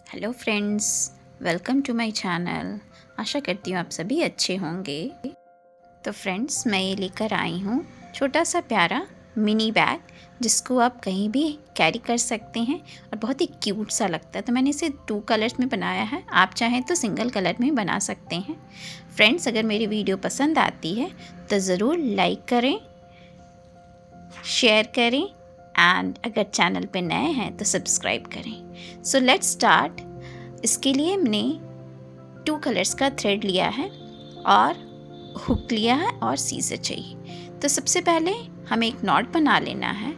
Hello friends, welcome to my channel. आशा करती हूँ आप सभी अच्छे होंगे। तो फ्रेंड्स, मैं ये लेकर आई हूँ छोटा सा प्यारा मिनी बैग, जिसको आप कहीं भी कैरी कर सकते हैं और बहुत ही क्यूट सा लगता है। तो मैंने इसे 2 कलर्स में बनाया है, आप चाहें तो सिंगल कलर में बना सकते हैं। फ्रेंड्स, अगर मेरी वीडियो पसंद आती है तो ज़रूर लाइक करें, शेयर करें एंड अगर चैनल पे नए हैं तो सब्सक्राइब करें। So let's start. इसके लिए मैंने 2 कलर्स का थ्रेड लिया है और हुक लिया है और सीजर चाहिए। तो सबसे पहले हमें एक नॉट बना लेना है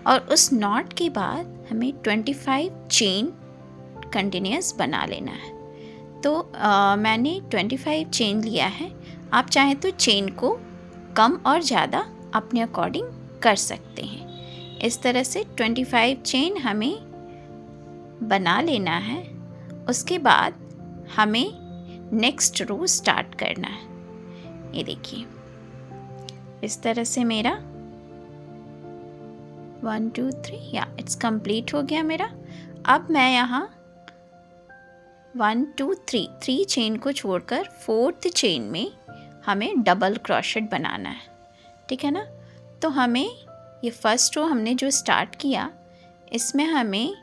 और उस नॉट के बाद हमें 25 चेन कंटिन्यूस बना लेना है। तो मैंने 25 चेन लिया है। आप चाहें तो चेन को कम और ज़्यादा अपने अकॉर्डिंग कर सकते हैं। इस तरह से 25 चेन हमें बना लेना है। उसके बाद हमें नेक्स्ट रो स्टार्ट करना है। ये देखिए, इस तरह से मेरा 1 2 3 या इट्स कंप्लीट हो गया मेरा। अब मैं यहाँ 1 2 3 चेन को छोड़कर 4th चेन में हमें डबल क्रोशेट बनाना है, ठीक है ना। तो हमें ये फर्स्ट रो हमने जो स्टार्ट किया, इसमें हमें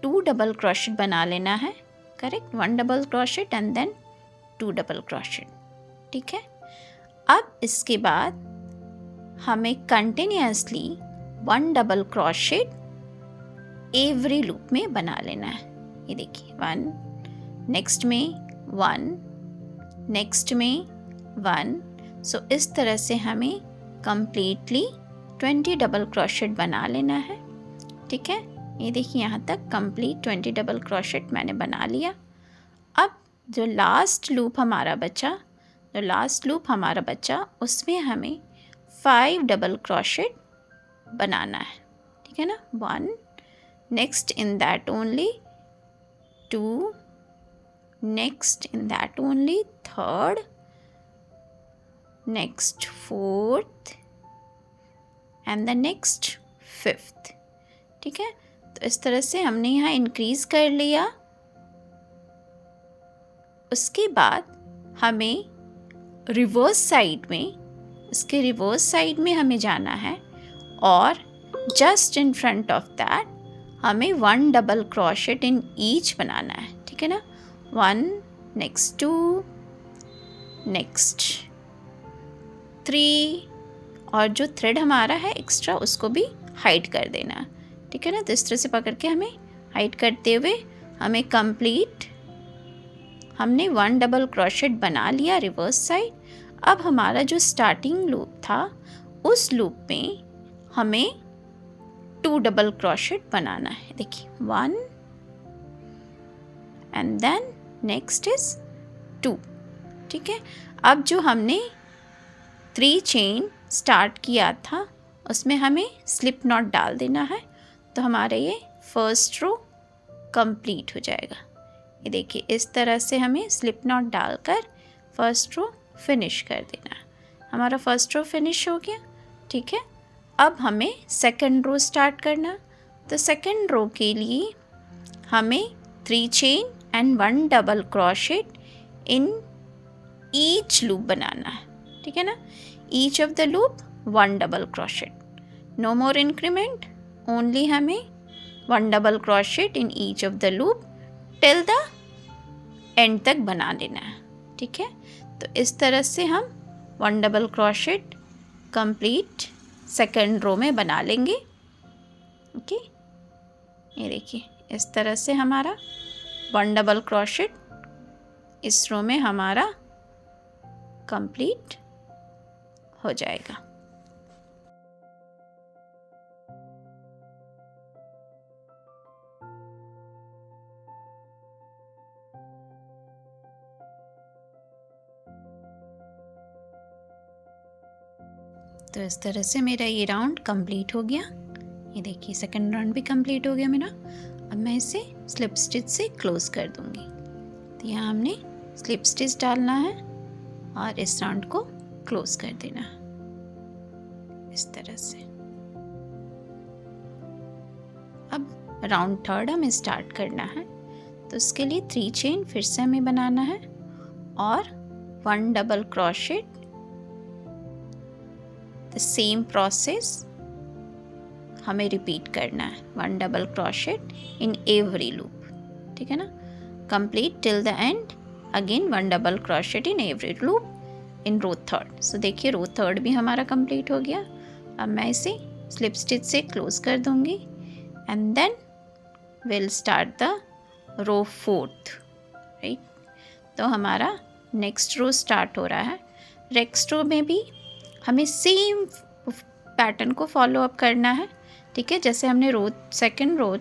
2 डबल क्रोशेट बना लेना है। Correct, 1 double crochet and then 2 double crochet, ठीक है। अब इसके बाद हमें continuously 1 double crochet every loop में बना लेना है। ये देखिए, 1 नेक्स्ट में 1 नेक्स्ट में 1। सो इस तरह से हमें कंप्लीटली 20 डबल क्रोशेट बना लेना है, ठीक है। ये देखिए, यहाँ तक कंप्लीट 20 डबल क्रोशेट मैंने बना लिया। अब जो लास्ट लूप हमारा बचा, उसमें हमें 5 डबल क्रोशेट बनाना है, ठीक है ना। 1 next in that only 2 next in that only 3rd next 4th and the next 5th, ठीक है। तो इस तरह से हमने यहाँ इंक्रीज कर लिया। उसके बाद हमें इसके रिवर्स साइड में हमें जाना है और just in front of that हमें 1 डबल क्रोशेट इन ईच बनाना है, ठीक है ना। 1 नेक्स्ट 2 नेक्स्ट 3 और जो थ्रेड हमारा है एक्स्ट्रा, उसको भी हाइड कर देना, ठीक है ना। तो इस तरह से पकड़ के हमें हाइड करते हुए हमें हमने 1 डबल क्रोशेट बना लिया रिवर्स साइड। अब हमारा जो स्टार्टिंग लूप था, उस लूप में हमें 2 डबल क्रोशेट बनाना है। देखिए, 1 एंड देन नेक्स्ट इज 2, ठीक है। अब जो हमने 3 चेन स्टार्ट किया था, उसमें हमें स्लिप नॉट डाल देना है। तो हमारा ये फर्स्ट रो कंप्लीट हो जाएगा। ये देखिए, इस तरह से हमें स्लिप नॉट डालकर फर्स्ट रो फिनिश कर देना है। हमारा फर्स्ट रो फिनिश हो गया, ठीक है। अब हमें सेकंड रो स्टार्ट करना। तो सेकंड रो के लिए हमें 3 chain and 1 double crochet in each loop बनाना है, ठीक है ना। Each of the loop 1 double crochet, no more increment, only हमें 1 double crochet in each of the loop till the end तक बना लेना है, ठीक है। तो इस तरह से हम 1 double crochet complete second row में बना लेंगे, ओके। ये देखिए, इस तरह से हमारा 1 डबल क्रोशेट इस रो में हमारा कंप्लीट हो जाएगा। तो इस तरह से मेरा ये राउंड कंप्लीट हो गया। ये देखिए, सेकंड राउंड भी कंप्लीट हो गया मेरा। अब मैं इसे स्लिप स्टिच से क्लोज कर दूंगी। तो यहाँ हमने स्लिप स्टिच डालना है और इस राउंड को क्लोज कर देना है इस तरह से। अब राउंड 3rd हमें स्टार्ट करना है। तो इसके लिए 3 चेन फिर से हमें बनाना है और 1 double crochet, the same process हमें रिपीट करना है, 1 double crochet in every loop, ठीक है ना, complete till the end, again 1 double crochet in every loop in row third. So देखिए रो थर्ड भी हमारा कंप्लीट हो गया। अब मैं इसे स्लिप स्टिच से क्लोज कर दूंगी and then will start the row fourth, right. तो हमारा नेक्स्ट रो स्टार्ट हो रहा है। नेक्स्ट रो में भी हमें सेम पैटर्न को फॉलो अप करना है, ठीक है, जैसे हमने रो सेकंड रो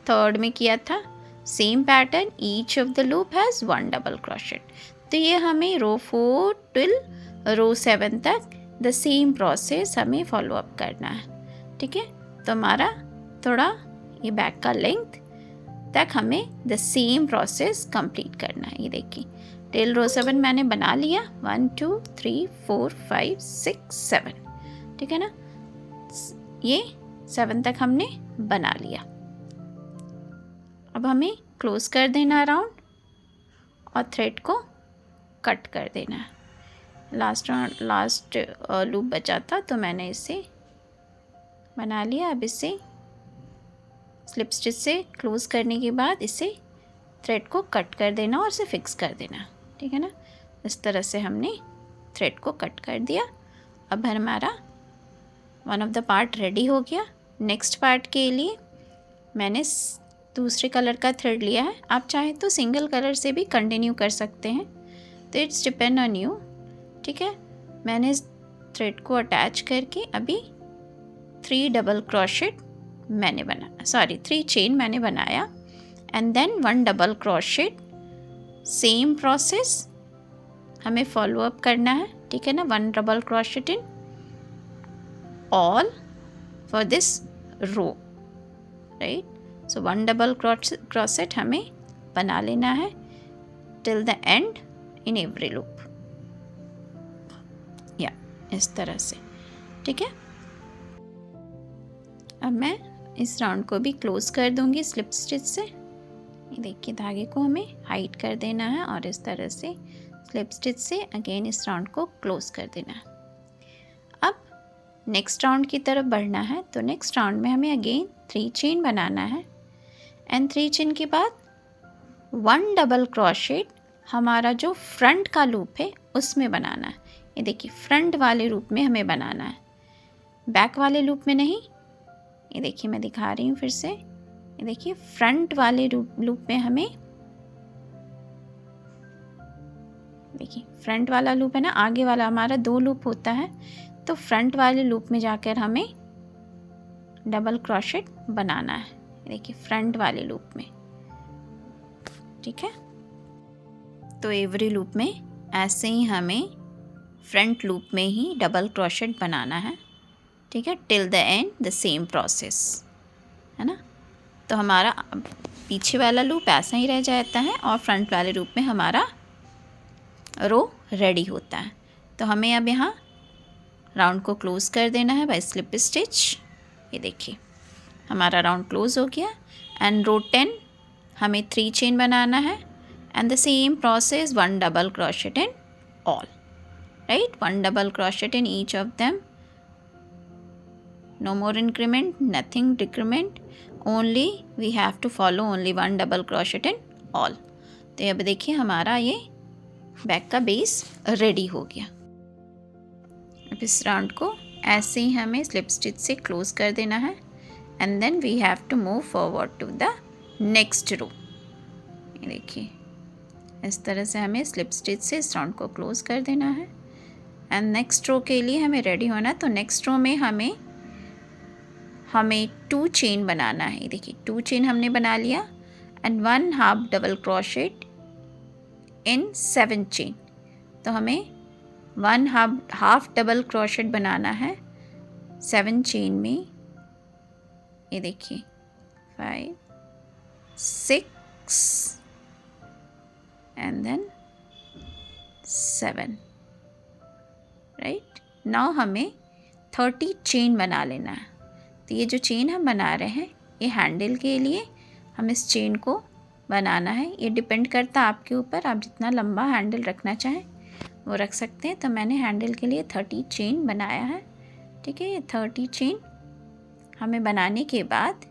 थर्ड में किया था, same pattern, each of the loop has 1 double crochet. तो ये हमें रो 4 टिल रो 7 तक द सेम प्रोसेस हमें फॉलो अप करना है, ठीक है। तो हमारा थोड़ा ये बैक का लेंथ तक हमें द सेम प्रोसेस कंप्लीट करना है। ये देखिए टिल रो 7 मैंने बना लिया, 1 2 3 4 5 6 7, ठीक है ना, ये 7 तक हमने बना लिया। अब हमें क्लोज कर देना अराउंड और थ्रेड को कट कर देना है। लास्ट लूप बचा था तो मैंने इसे बना लिया। अब इसे स्लिप स्टिच से क्लोज करने के बाद इसे थ्रेड को कट कर देना और इसे फिक्स कर देना, ठीक है ना। इस तरह से हमने थ्रेड को कट कर दिया। अब हमारा one of the part ready हो गया। नेक्स्ट पार्ट के लिए मैंने दूसरे कलर का थ्रेड लिया है। आप चाहें तो सिंगल कलर से भी कंटिन्यू कर सकते हैं, तो इट्स डिपेंड ऑन यू, ठीक है। मैंने इस थ्रेड को अटैच करके अभी 3 डबल क्रोशेट मैंने बनाया, 3 चेन मैंने बनाया and then 1 double crochet, same process हमें फॉलो अप करना है, ठीक है ना। 1 double crochet in all for this row, right. So 1 double crochet हमें बना लेना है till the end in every loop, या इस तरह से, ठीक है। अब मैं इस राउंड को भी क्लोज कर दूंगी स्लिप स्टिच से। ये देखिए धागे को हमें हाइट कर देना है और इस तरह से स्लिप स्टिच से अगेन इस राउंड को क्लोज कर देना है। अब नेक्स्ट राउंड की तरफ बढ़ना है, तो नेक्स्ट राउंड में हमें अगेन 3 चेन बनाना है एंड 3 चेन के बाद 1 डबल क्रोशेट हमारा जो फ्रंट का लूप है उसमें बनाना है। ये देखिए फ्रंट वाले लूप में हमें बनाना है, बैक वाले लूप में नहीं। ये देखिए मैं दिखा रही हूँ फिर से, ये देखिए फ्रंट वाले लूप में हमें, देखिए फ्रंट वाला लूप है ना, आगे वाला हमारा 2 लूप होता है, तो फ्रंट वाले लूप में जाकर हमें डबल क्रोशेट बनाना है। देखिए फ्रंट वाले लूप में, ठीक है। तो एवरी लूप में ऐसे ही हमें फ्रंट लूप में ही डबल क्रोशेट बनाना है, ठीक है, till the and the same process, है ना। तो हमारा पीछे वाला लूप ऐसा ही रह जाता है और फ्रंट वाले लूप में हमारा रो रेडी होता है। तो हमें अब यहाँ राउंड को क्लोज कर देना है बाय स्लिप स्टिच। ये देखिए हमारा राउंड क्लोज हो गया एंड रो 10 हमें 3 चेन बनाना है and the same process 1 double crochet in all, right, 1 double crochet in each of them, no more increment, nothing decrement, only we have to follow only 1 double crochet in all। तो अब देखिए हमारा ये back का base ready हो गया। अब इस राउंड को ऐसे ही हमें स्लिप स्टिच से क्लोज कर देना है and then we have to move forward to the next row. ये देखिए इस तरह से हमें स्लिप स्टिच से इस राउंड को क्लोज कर देना है एंड नेक्स्ट रो के लिए हमें रेडी होना। तो नेक्स्ट रो में हमें 2 चेन बनाना है। देखिए 2 चेन हमने बना लिया and 1 half double crochet in 7 chain. तो हमें 1 हाफ डबल क्रोशेट बनाना है 7 चेन में। ये देखिए 5 6 and then 7, राइट। नाउ हमें 30 चेन बना लेना है। तो ये जो चेन हम बना रहे हैं ये हैंडल के लिए हम इस चेन को बनाना है। ये डिपेंड करता है आपके ऊपर, आप जितना लंबा हैंडल रखना चाहें वो रख सकते हैं। तो मैंने हैंडल के लिए 30 चेन बनाया है। ठीक है, ये 30 चेन हमें बनाने के बाद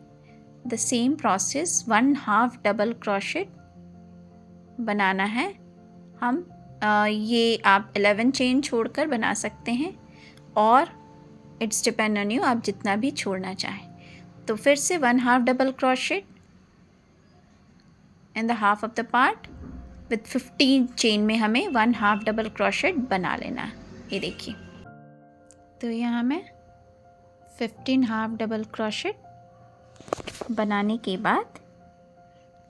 the same process 1/2 double crochet बनाना है। हम ये आप 11 चेन छोड़कर बना सकते हैं और इट्स डिपेंड ऑन यू, आप जितना भी छोड़ना चाहें। तो फिर से 1/2 double crochet in the half of the part with 15 chain में हमें 1/2 डबल क्रोशेट बना लेना है। ये देखिए, तो यहाँ मैं 15 हाफ डबल क्रोशेट बनाने के बाद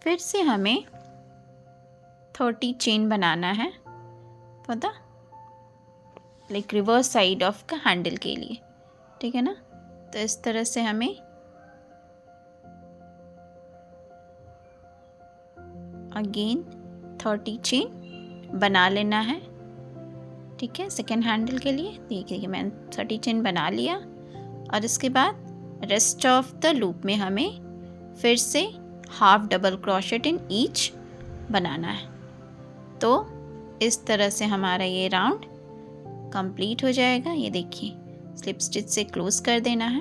फिर से हमें 30 चेन बनाना है for the like reverse side of का हैंडल के लिए। ठीक है ना, तो इस तरह से हमें अगेन 30 चेन बना लेना है। ठीक है, सेकेंड हैंडल के लिए देखिए मैंने 30 चेन बना लिया और इसके बाद रेस्ट ऑफ द लूप में हमें फिर से half double crochet in each बनाना है। तो इस तरह से हमारा ये राउंड कंप्लीट हो जाएगा। ये देखिए, स्लिप स्टिच से क्लोज कर देना है।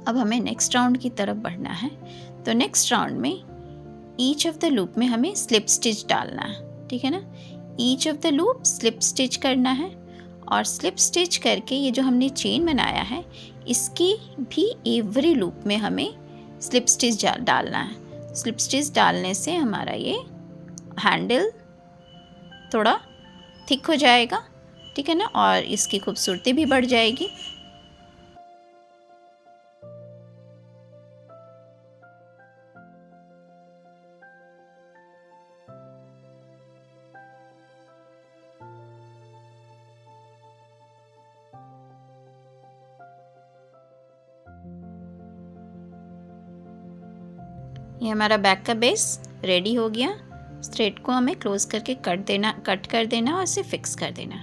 अब हमें नेक्स्ट राउंड की तरफ बढ़ना है। तो नेक्स्ट राउंड में ईच ऑफ द लूप में हमें स्लिप स्टिच डालना है। ठीक है ना, each of the loop slip stitch करना है और स्लिप स्टिच करके ये जो हमने चेन बनाया है इसकी भी एवरी लूप में हमें स्लिप स्टिच डालना है। स्लिप स्टिच डालने से हमारा ये हैंडल थोड़ा थिक हो जाएगा। ठीक है ना, और इसकी खूबसूरती भी बढ़ जाएगी। ये हमारा बैक का बेस रेडी हो गया। थ्रेड को हमें क्लोज करके कट कर देना और इसे फिक्स कर देना।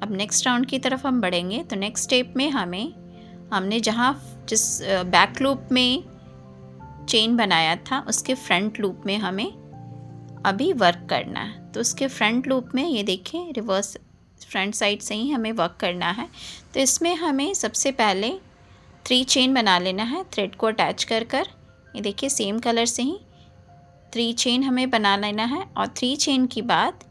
अब नेक्स्ट राउंड की तरफ हम बढ़ेंगे। तो नेक्स्ट स्टेप में हमने जिस बैक लूप में चेन बनाया था उसके फ्रंट लूप में हमें अभी वर्क करना है। तो उसके फ्रंट लूप में ये देखिए, रिवर्स फ्रंट साइड से ही हमें वर्क करना है। तो इसमें हमें सबसे पहले 3 चेन बना लेना है थ्रेड को अटैच कर। ये देखिए, सेम कलर से ही 3 चेन हमें बना लेना है और 3 चेन के बाद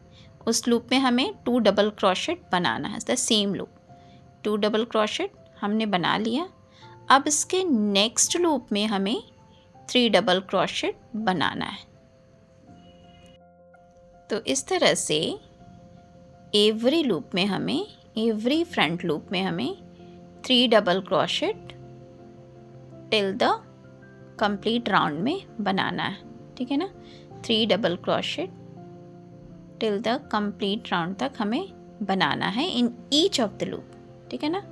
उस लूप में हमें 2 डबल क्रोशेट बनाना है। The same loop 2 double crochet हमने बना लिया। अब इसके नेक्स्ट लूप में हमें 3 डबल क्रोशेट बनाना है। तो इस तरह से एवरी लूप में हमें, एवरी फ्रंट लूप में हमें 3 double crochet till the complete round में बनाना है। ठीक है ना, 3 double crochet till the complete round तक हमें बनाना है इन ईच ऑफ द लूप। ठीक है ना,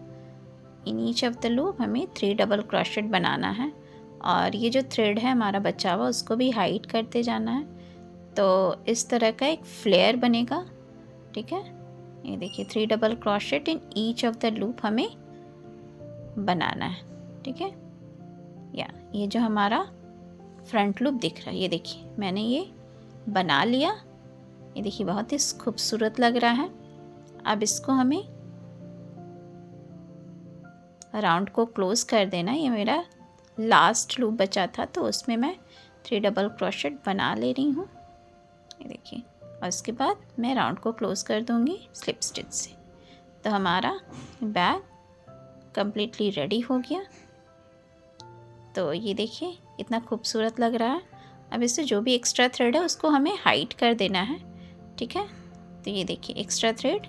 इन ईच ऑफ द लूप हमें 3 डबल क्रोशेट बनाना है और ये जो थ्रेड है हमारा बचा हुआ उसको भी हाइड करते जाना है। तो इस तरह का एक फ्लेयर बनेगा। ठीक है, ये देखिए, 3 double crochet in each of the loop हमें बनाना है। ठीक है, या ये जो हमारा फ्रंट लूप दिख रहा है, ये देखिए मैंने ये बना लिया। ये देखिए, बहुत ही खूबसूरत लग रहा है। अब इसको हमें राउंड को क्लोज कर देना। ये मेरा लास्ट लूप बचा था तो उसमें मैं 3 डबल क्रोशेट बना ले रही हूँ। ये देखिए, और इसके बाद मैं राउंड को क्लोज कर दूँगी स्लिप स्टिच से। तो हमारा बैग कंप्लीटली रेडी हो गया। तो ये देखिए, इतना खूबसूरत लग रहा है। अब इससे जो भी एक्स्ट्रा थ्रेड है उसको हमें हाइड कर देना है। ठीक है, तो ये देखिए, एक्स्ट्रा थ्रेड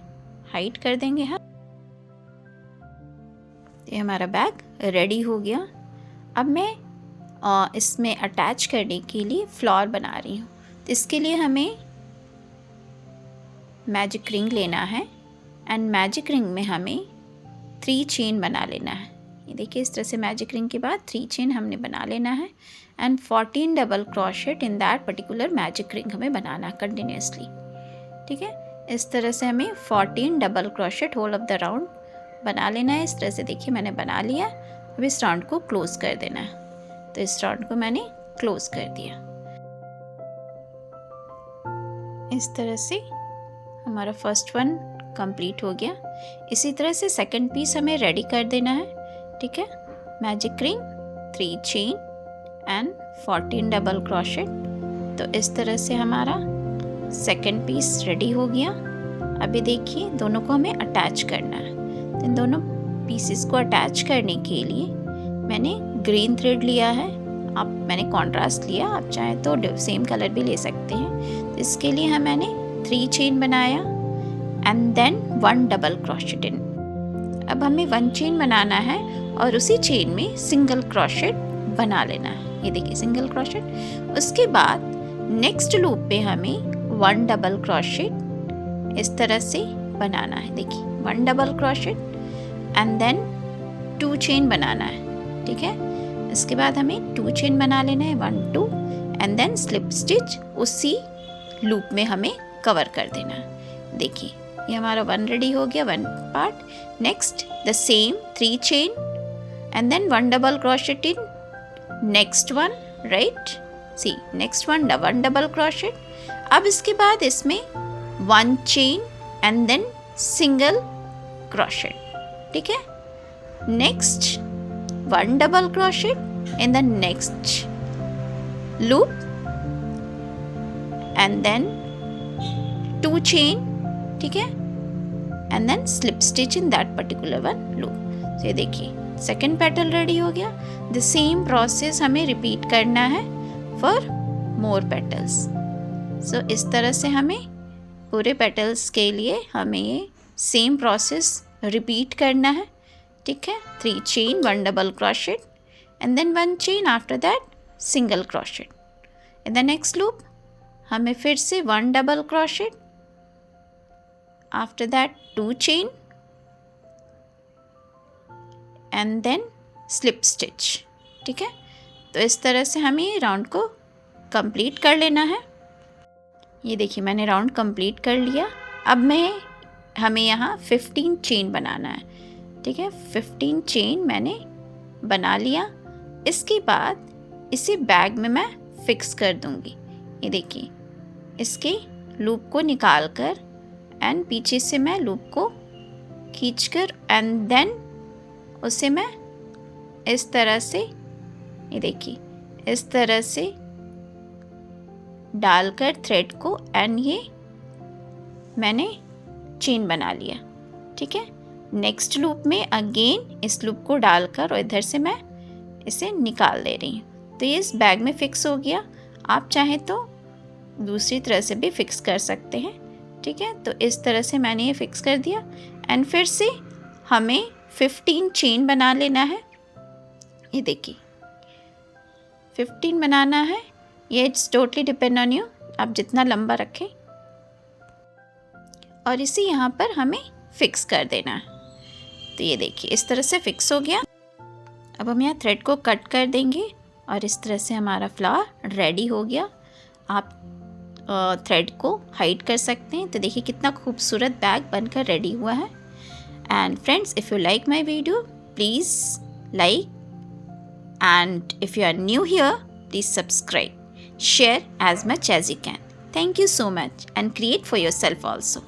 हाइड कर देंगे हम। ये हमारा बैग रेडी हो गया। अब मैं इसमें अटैच करने के लिए फ्लावर बना रही हूँ। तो इसके लिए हमें मैजिक रिंग लेना है एंड मैजिक रिंग में हमें 3 चेन बना लेना है। ये देखिए, इस तरह से मैजिक रिंग के बाद 3 चेन हमने बना लेना है and 14 double crochet in that particular magic ring हमें बनाना है कंटिन्यूसली। ठीक है, इस तरह से हमें 14 double crochet whole of the round बना लेना है। इस तरह से देखिए मैंने बना लिया। अब इस राउंड को क्लोज कर देना है। तो इस राउंड को मैंने क्लोज कर दिया। इस तरह से हमारा फर्स्ट वन कंप्लीट हो गया। इसी तरह से सेकंड पीस हमें रेडी कर देना है, ठीक है। Magic ring, 3 chain and 14 double crochet. तो इस तरह से हमारा सेकंड पीस रेडी हो गया। अभी देखिए दोनों को हमें अटैच करना है। तो इन दोनों पीसेस को अटैच करने के लिए मैंने ग्रीन थ्रेड लिया है, मैंने कॉन्ट्रास्ट लिया, आप चाहें तो सेम कलर भी ले सकते हैं। तो इसके लिए मैंने 3 चेन बनाया एंड देन 1 डबल क्रोशेट इन। अब हमें 1 चेन बनाना है और उसी चेन में सिंगल क्रोशेट बना लेना है। ये देखिए सिंगल क्रोशेट। उसके बाद नेक्स्ट लूप पे हमें 1 डबल क्रोशेट इस तरह से बनाना है। देखिए 1 double crochet and then 2 chain बनाना है, ठीक है। इसके बाद हमें 2 चेन बना लेना है, 1 2 एंड देन स्लिप स्टिच उसी लूप में हमें कवर कर देना है। देखिए ये हमारा 1 रेडी हो गया, 1 part. Next the same 3 chain and then 1 double crochet in next one, right. See next one 1 double crochet. अब इसके बाद इसमें 1 chain and then single crochet, ठीक है। Next 1 double crochet in the next loop and then 2 chain, ठीक है, and then slip stitch in that particular one loop। तो ये देखिए सेकेंड पेटल रेडी हो गया। द सेम प्रोसेस हमें रिपीट करना है फॉर मोर पेटल्स। सो इस तरह से हमें पूरे पेटल्स के लिए हमें ये सेम प्रोसेस रिपीट करना है, ठीक है। 3 chain 1 double crochet and then 1 chain, after that single crochet। in the next loop हमें फिर से 1 double crochet, after that 2 chain and then slip stitch, ठीक है। तो इस तरह से हमें ये राउंड को कंप्लीट कर लेना है। ये देखिए मैंने राउंड कंप्लीट कर लिया। अब हमें यहाँ 15 चेन बनाना है, ठीक है। 15 चेन मैंने बना लिया। इसके बाद इसी बैग में मैं फिक्स कर दूंगी। ये देखिए इसके लूप को निकाल कर एंड पीछे से मैं लूप को खींचकर एंड देन उसे मैं इस तरह से, ये देखिए इस तरह से डालकर थ्रेड को एंड ये मैंने चेन बना लिया, ठीक है। नेक्स्ट लूप में अगेन इस लूप को डालकर और इधर से मैं इसे निकाल दे रही हूँ। तो ये इस बैग में फिक्स हो गया। आप चाहें तो दूसरी तरह से भी फिक्स कर सकते हैं, ठीक है। तो इस तरह से मैंने ये फिक्स कर दिया एंड फिर से हमें 15 चेन बना लेना है। ये देखिए 15 बनाना है। ये it's totally depend on you, आप जितना लंबा रखें। और इसे यहाँ पर हमें फिक्स कर देना है। तो ये देखिए इस तरह से फिक्स हो गया। अब हम यहाँ थ्रेड को कट कर देंगे और इस तरह से हमारा फ्लावर रेडी हो गया। आप थ्रेड को हाइड कर सकते हैं। तो देखिए कितना खूबसूरत बैग बनकर रेडी हुआ है। And friends, if you like my video please like, and if you are new here please subscribe, share as much as you can. Thank you so much and create for yourself also.